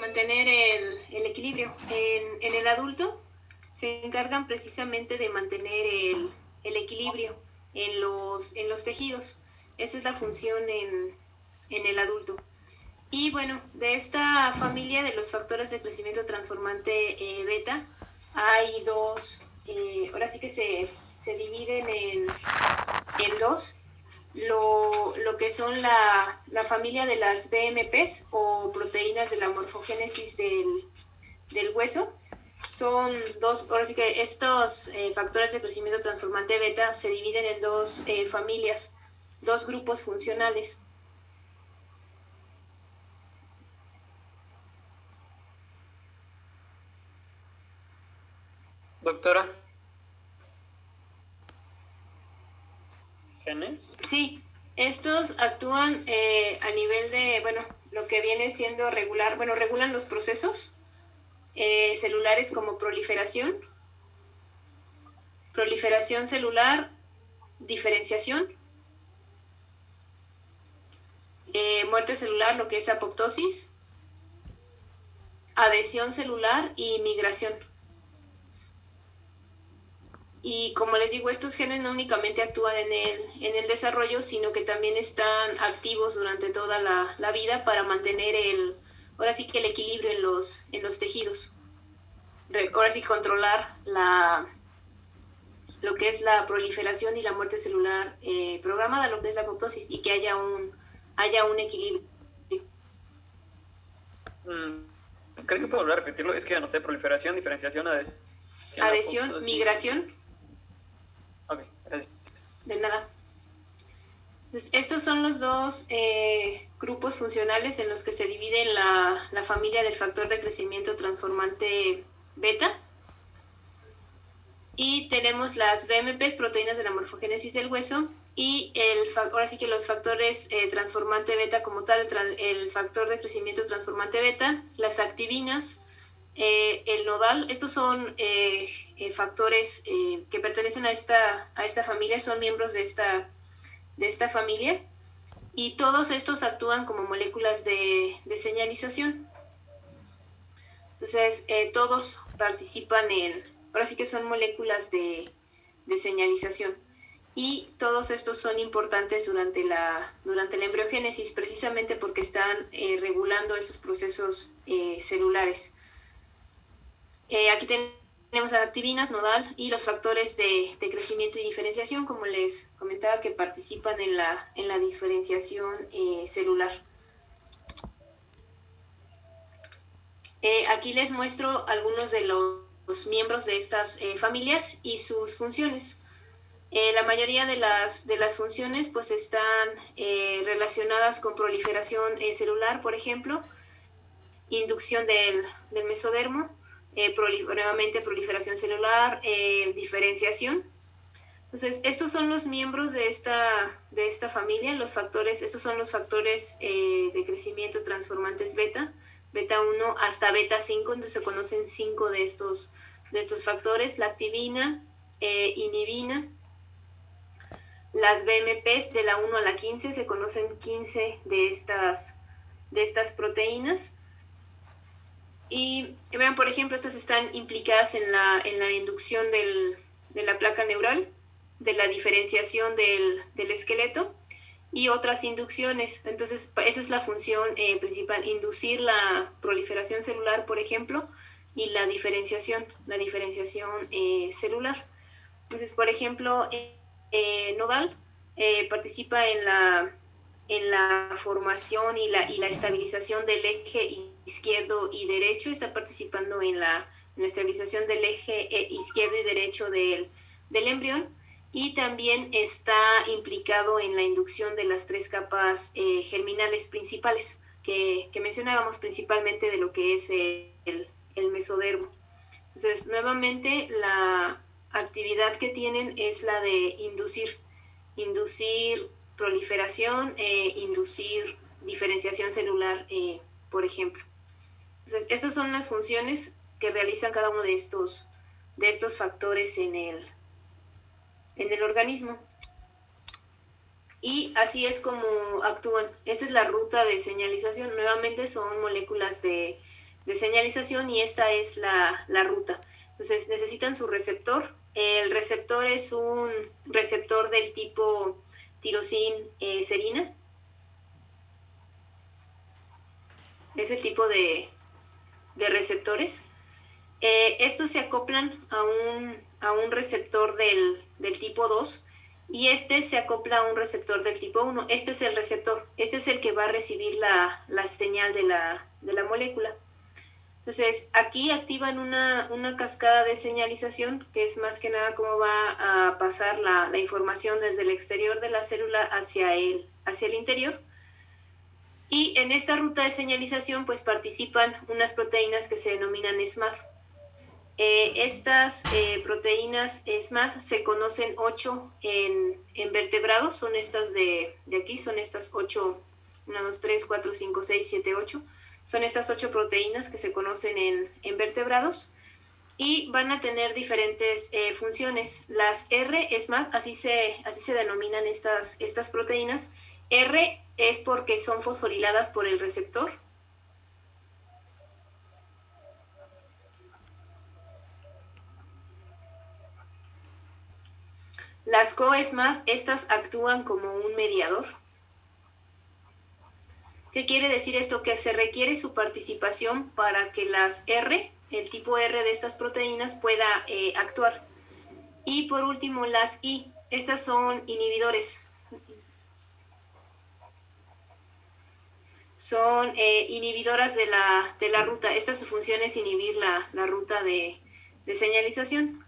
mantener el equilibrio. En el adulto se encargan precisamente de mantener el equilibrio en los tejidos. Esa es la función en el adulto. Y bueno, de esta familia de los factores de crecimiento transformante beta, hay dos, ahora sí que se dividen en dos, lo que son la familia de las BMPs o proteínas de la morfogénesis del hueso. Son dos, ahora sí que estos factores de crecimiento transformante beta se dividen en dos familias, dos grupos funcionales. Doctora. ¿Genes? Sí, estos actúan a nivel de, bueno, lo que viene siendo regular, bueno, regulan los procesos celulares como proliferación celular, diferenciación, muerte celular, lo que es apoptosis, adhesión celular y migración. Y como les digo, estos genes no únicamente actúan en el desarrollo, sino que también están activos durante toda la vida para mantener ahora sí que el equilibrio en los tejidos. Ahora sí controlar lo que es la proliferación y la muerte celular programada, lo que es la apoptosis, y que haya un equilibrio. ¿Creo que puedo volver a repetirlo? Es que anoté proliferación, diferenciación, adhesión, migración. Ok, gracias. De nada. Entonces, estos son los dos grupos funcionales en los que se divide la familia del factor de crecimiento transformante beta. Y tenemos las BMPs, proteínas de la morfogénesis del hueso, y ahora sí que los factores transformante beta como tal, el factor de crecimiento transformante beta, las activinas, el nodal. Estos son factores que pertenecen a esta familia, son miembros de esta familia, y todos estos actúan como moléculas de señalización. Entonces, todos participan ahora sí que son moléculas de señalización. Y todos estos son importantes durante la embriogénesis, precisamente porque están regulando esos procesos celulares. Aquí tenemos las activinas, nodal, y los factores de crecimiento y diferenciación, como les comentaba, que participan en la diferenciación celular. Aquí les muestro algunos de los miembros de estas familias y sus funciones. La mayoría de las funciones pues están relacionadas con proliferación celular, por ejemplo, inducción del mesodermo, nuevamente proliferación celular, diferenciación. Entonces, estos son los miembros de esta familia, los factores, estos son los factores de crecimiento transformantes beta 1 hasta beta 5, donde se conocen 5 de estos factores: la activina, inhibina, las BMPs de la 1 a la 15, se conocen 15 de estas proteínas. Y vean, por ejemplo, estas están implicadas en la inducción de la placa neural, de la diferenciación del esqueleto y otras inducciones. Entonces, esa es la función principal: inducir la proliferación celular, por ejemplo, y la diferenciación celular. Entonces, por ejemplo, nodal participa en la formación y la estabilización del eje izquierdo y derecho. Está participando en la estabilización del eje izquierdo y derecho del embrión, y también está implicado en la inducción de las 3 capas germinales principales que mencionábamos, principalmente de lo que es el mesodermo. Entonces, nuevamente, la actividad que tienen es la de inducir proliferación, inducir diferenciación celular, por ejemplo. Entonces, estas son las funciones que realizan cada uno de estos factores en el organismo. Y así es como actúan. Esa es la ruta de señalización. Nuevamente son moléculas de señalización y esta es la ruta. Entonces necesitan su receptor. El receptor es un receptor del tipo tirosina-serina. Es el tipo de receptores. Estos se acoplan a un receptor del tipo 2 y este se acopla a un receptor del tipo 1. Este es el receptor, este es el que va a recibir la señal de la molécula. Entonces, aquí activan una cascada de señalización, que es más que nada cómo va a pasar la información desde el exterior de la célula hacia el interior. Y en esta ruta de señalización pues participan unas proteínas que se denominan SMAD. Estas proteínas SMAD se conocen 8 en vertebrados, son estas de aquí, son estas 8, 1, 2, 3, 4, 5, 6, 7, 8. Son estas 8 proteínas que se conocen en vertebrados y van a tener diferentes funciones. Las R-SMAD, así se denominan estas proteínas. R es porque son fosforiladas por el receptor. Las co-SMAD, estas actúan como un mediador. ¿Qué quiere decir esto? Que se requiere su participación para que las R, el tipo R de estas proteínas, pueda actuar. Y por último, las I, estas son inhibidores. Son inhibidoras de la ruta. Esta su función es inhibir la ruta de señalización.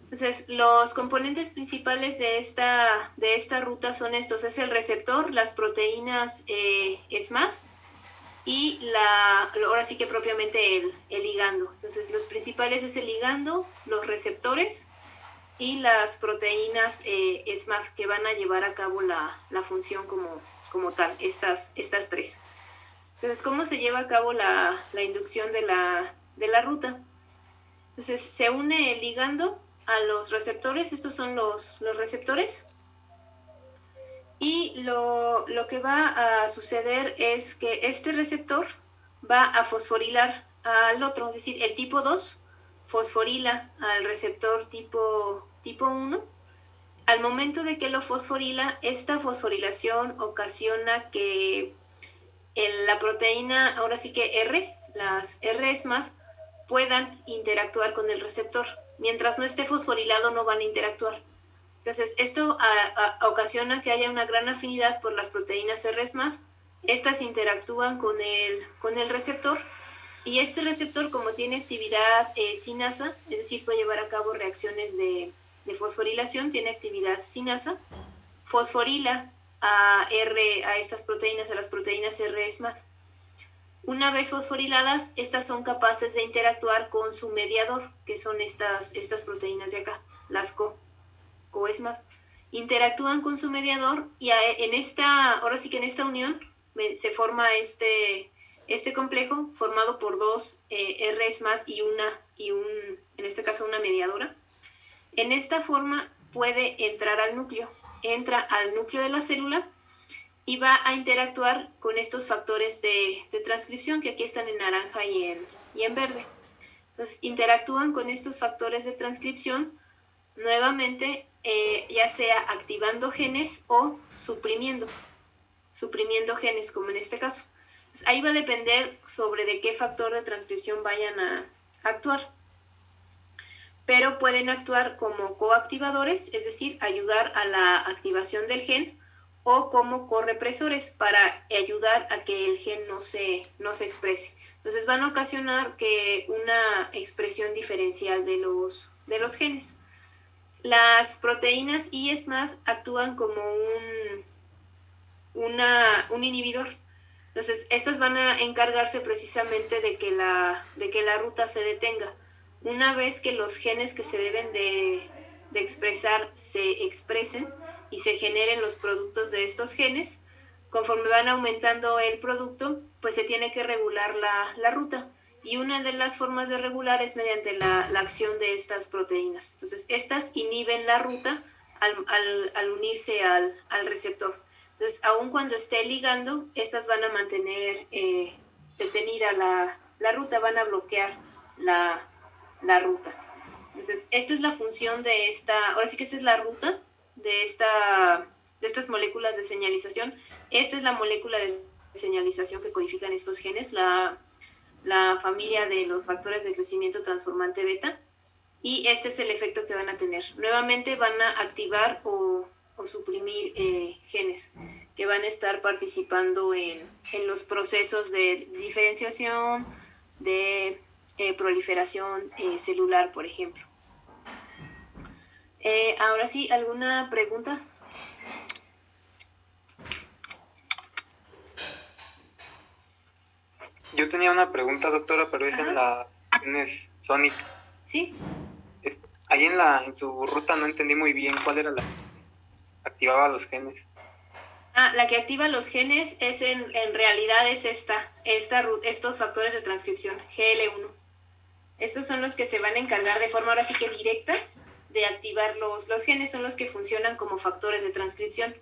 Entonces, los componentes principales de esta ruta son estos. Es el receptor, las proteínas SMAD y ahora sí que propiamente el ligando. Entonces, los principales es el ligando, los receptores y las proteínas SMAD que van a llevar a cabo la función como tal, estas tres. Entonces, ¿cómo se lleva a cabo la inducción de la ruta? Entonces, se une el ligando a los receptores, estos son los receptores, y lo que va a suceder es que este receptor va a fosforilar al otro, es decir, el tipo 2 fosforila al receptor tipo 1. Al momento de que lo fosforila, esta fosforilación ocasiona que la proteína, ahora sí que R, las R-SMAD, puedan interactuar con el receptor. Mientras no esté fosforilado no van a interactuar. Entonces, esto ocasiona que haya una gran afinidad por las proteínas R-SMAD. Estas interactúan con el receptor y este receptor, como tiene actividad sinasa, es decir, puede llevar a cabo reacciones de fosforilación, tiene actividad sinasa, fosforila a estas proteínas, a las proteínas R-SMAD. Una vez fosforiladas, estas son capaces de interactuar con su mediador, que son estas proteínas de acá, las co-SMAD. Interactúan con su mediador y ahora sí que en esta unión se forma este complejo formado por dos R-SMAD y en este caso una mediadora. En esta forma puede entrar al núcleo, entra al núcleo de la célula y va a interactuar con estos factores de transcripción que aquí están en naranja y en verde. Entonces, interactúan con estos factores de transcripción nuevamente, ya sea activando genes o suprimiendo genes, como en este caso. Entonces, ahí va a depender sobre de qué factor de transcripción vayan a actuar. Pero pueden actuar como coactivadores, es decir, ayudar a la activación del gen, o como correpresores para ayudar a que el gen no se exprese. Entonces van a ocasionar que una expresión diferencial de los genes. Las proteínas ISMAD actúan como un inhibidor. Entonces estas van a encargarse precisamente de que la ruta se detenga. Una vez que los genes que se deben de expresar se expresen y se generen los productos de estos genes, conforme van aumentando el producto, pues se tiene que regular la ruta. Y una de las formas de regular es mediante la acción de estas proteínas. Entonces, estas inhiben la ruta al unirse al receptor. Entonces, aun cuando esté ligando, estas van a mantener detenida la ruta, van a bloquear la ruta. Entonces, esta es la función de ahora sí que esta es la ruta de estas moléculas de señalización. Esta es la molécula de señalización que codifican estos genes, la familia de los factores de crecimiento transformante beta, y este es el efecto que van a tener. Nuevamente van a activar o suprimir genes que van a estar participando en los procesos de diferenciación, de proliferación celular, por ejemplo. Ahora sí, ¿alguna pregunta? Yo tenía una pregunta, doctora, pero es en la genes Sonic. Sí. Ahí en su ruta no entendí muy bien cuál era la que activaba los genes. La que activa los genes es en realidad es estos factores de transcripción, GL1. Estos son los que se van a encargar de forma ahora sí que directa de activar los genes, son los que funcionan como factores de transcripción,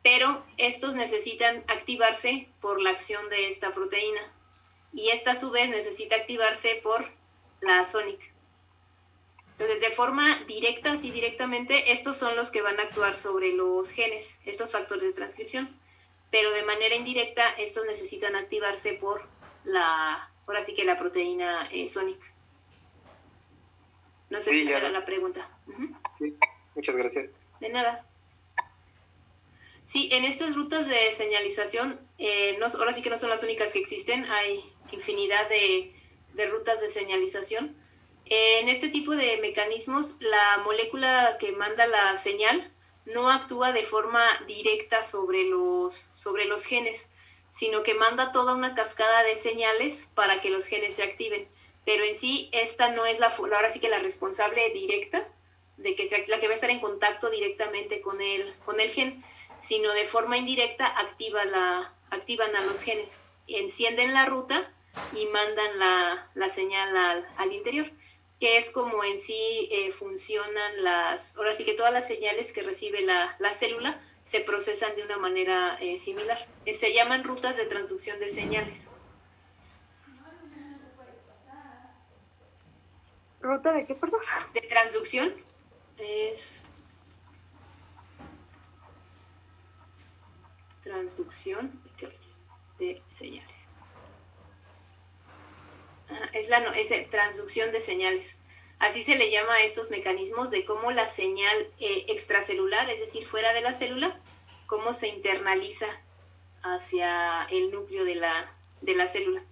pero estos necesitan activarse por la acción de esta proteína y esta a su vez necesita activarse por la Sonic. Entonces, de forma directa, sí directamente, estos son los que van a actuar sobre los genes, estos factores de transcripción, pero de manera indirecta, estos necesitan activarse por ahora sí que la proteína Sonic. No sé si será la pregunta. Sí, muchas gracias. De nada. Sí, en estas rutas de señalización, ahora sí que no son las únicas que existen, hay infinidad de rutas de señalización. En este tipo de mecanismos, la molécula que manda la señal no actúa de forma directa sobre los genes, sino que manda toda una cascada de señales para que los genes se activen. Pero en sí, esta no es ahora sí que la responsable directa de que sea la que va a estar en contacto directamente con el gen, sino de forma indirecta activan a los genes, encienden la ruta y mandan la señal al interior, que es como en sí funcionan ahora sí que todas las señales que recibe la célula se procesan de una manera similar. Se llaman rutas de transducción de señales. ¿Ruta de qué, perdón? De transducción es transducción de señales. Es transducción de señales. Así se le llama a estos mecanismos de cómo la señal extracelular, es decir, fuera de la célula, cómo se internaliza hacia el núcleo de la célula.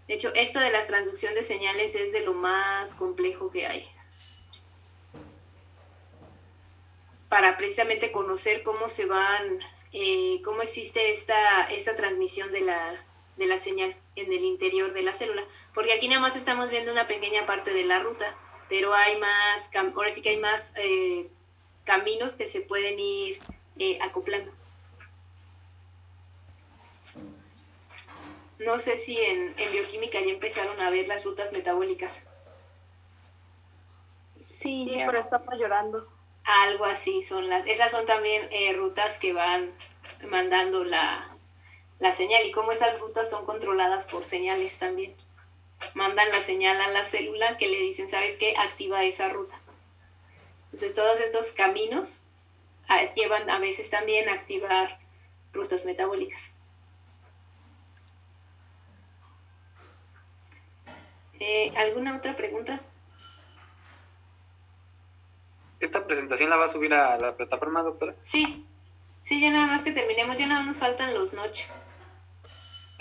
De hecho, esto de la transducción de señales es de lo más complejo que hay. Para precisamente conocer cómo cómo existe esta transmisión de la señal en el interior de la célula. Porque aquí nada más estamos viendo una pequeña parte de la ruta, pero hay más, ahora sí que hay más caminos que se pueden ir acoplando. No sé si en bioquímica ya empezaron a ver las rutas metabólicas. Sí, pero estaba llorando. Algo así esas son también rutas que van mandando la señal, y como esas rutas son controladas por señales también. Mandan la señal a la célula que le dicen, ¿sabes qué? Activa esa ruta. Entonces todos estos caminos llevan a veces también a activar rutas metabólicas. ¿Alguna otra pregunta? ¿Esta presentación la va a subir a la plataforma, doctora? Sí, ya nada más que terminemos, ya nada más nos faltan los notch.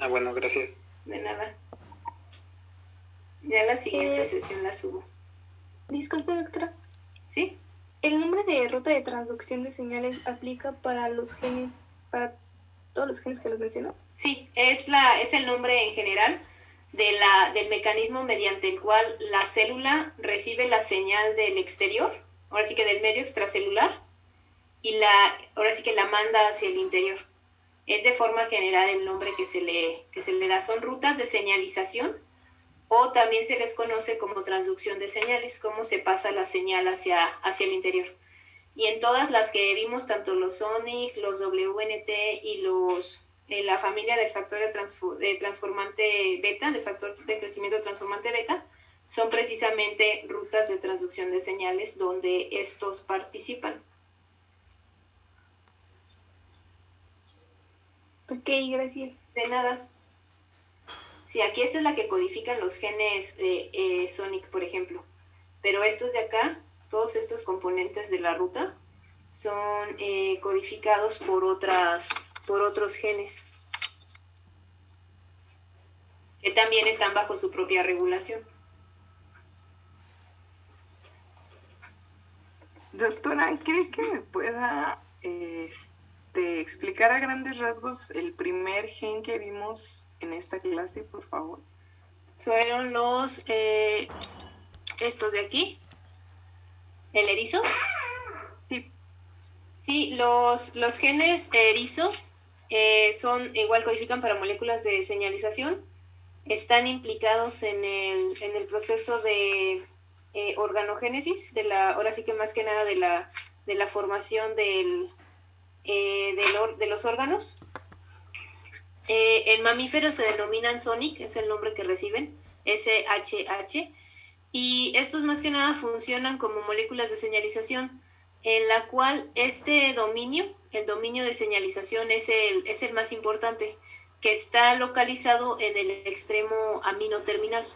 Bueno, gracias. De nada. Ya la siguiente sesión la subo. Disculpe, doctora. ¿Sí? ¿El nombre de ruta de transducción de señales aplica para los genes, para todos los genes que los mencionó? Sí, es el nombre en general del mecanismo mediante el cual la célula recibe la señal del exterior, ahora sí que del medio extracelular, y ahora sí que la manda hacia el interior. Es de forma general el nombre que se le da. Son rutas de señalización, o también se les conoce como transducción de señales, cómo se pasa la señal hacia el interior. Y en todas las que vimos, tanto los Sonic, los WNT y los la familia del factor de transformante beta, del factor de crecimiento transformante beta, son precisamente rutas de transducción de señales donde estos participan. Ok, gracias. De nada. Sí, aquí esta es la que codifican los genes de Sonic, por ejemplo. Pero estos de acá, todos estos componentes de la ruta, son codificados por otros genes que también están bajo su propia regulación. Doctora, ¿cree que me pueda explicar a grandes rasgos el primer gen que vimos en esta clase, por favor? Fueron estos de aquí, el erizo. Sí. Sí, los genes erizo son igual, codifican para moléculas de señalización, están implicados en el proceso de organogénesis, ahora sí que más que nada de la formación de los órganos. En mamíferos se denominan Sonic, es el nombre que reciben, SHH, y estos más que nada funcionan como moléculas de señalización, en la cual este dominio, el dominio de señalización, es el más importante, que está localizado en el extremo amino terminal.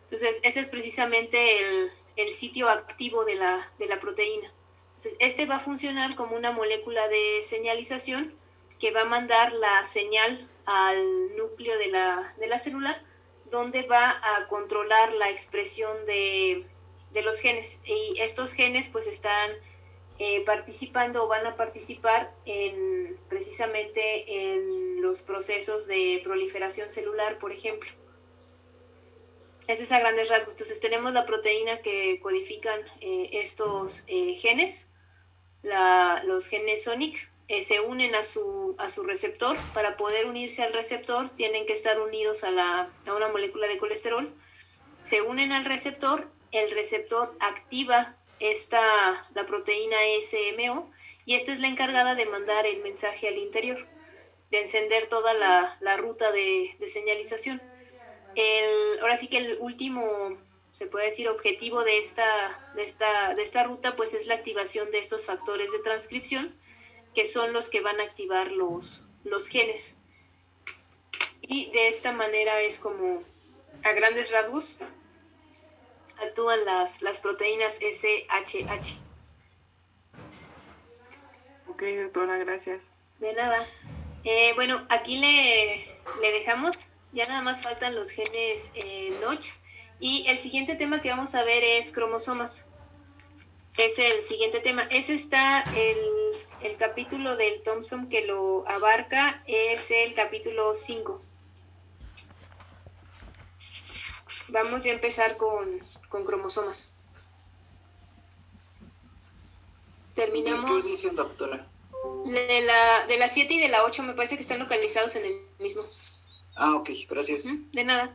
Entonces, ese es precisamente el sitio activo de la proteína. Entonces, este va a funcionar como una molécula de señalización que va a mandar la señal al núcleo de la célula, donde va a controlar la expresión de los genes. Y estos genes pues están participando o van a participar precisamente en los procesos de proliferación celular, por ejemplo. Ese es a grandes rasgos. Entonces tenemos la proteína que codifican estos genes, los genes Sonic, se unen a su receptor. Para poder unirse al receptor tienen que estar unidos a una molécula de colesterol. Se unen al receptor, el receptor activa la proteína SMO, y esta es la encargada de mandar el mensaje al interior, de encender toda la ruta de señalización. Ahora sí que el último, se puede decir, objetivo de esta ruta pues es la activación de estos factores de transcripción, que son los que van a activar los genes. Y de esta manera es como, a grandes rasgos, actúan las proteínas SHH. Ok, doctora, gracias. De nada. Bueno, aquí le dejamos. Ya nada más faltan los genes Notch. Y el siguiente tema que vamos a ver es cromosomas. Es el siguiente tema. Ese está el capítulo del Thomson que lo abarca, es el capítulo 5. Vamos ya a empezar con cromosomas. Terminamos. ¿De qué inicio, doctora? De la 7 y de la 8 me parece que están localizados en el mismo. Ah, ok, gracias. De nada.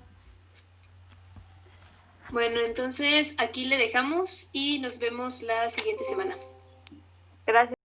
Bueno, entonces aquí le dejamos y nos vemos la siguiente semana. Gracias.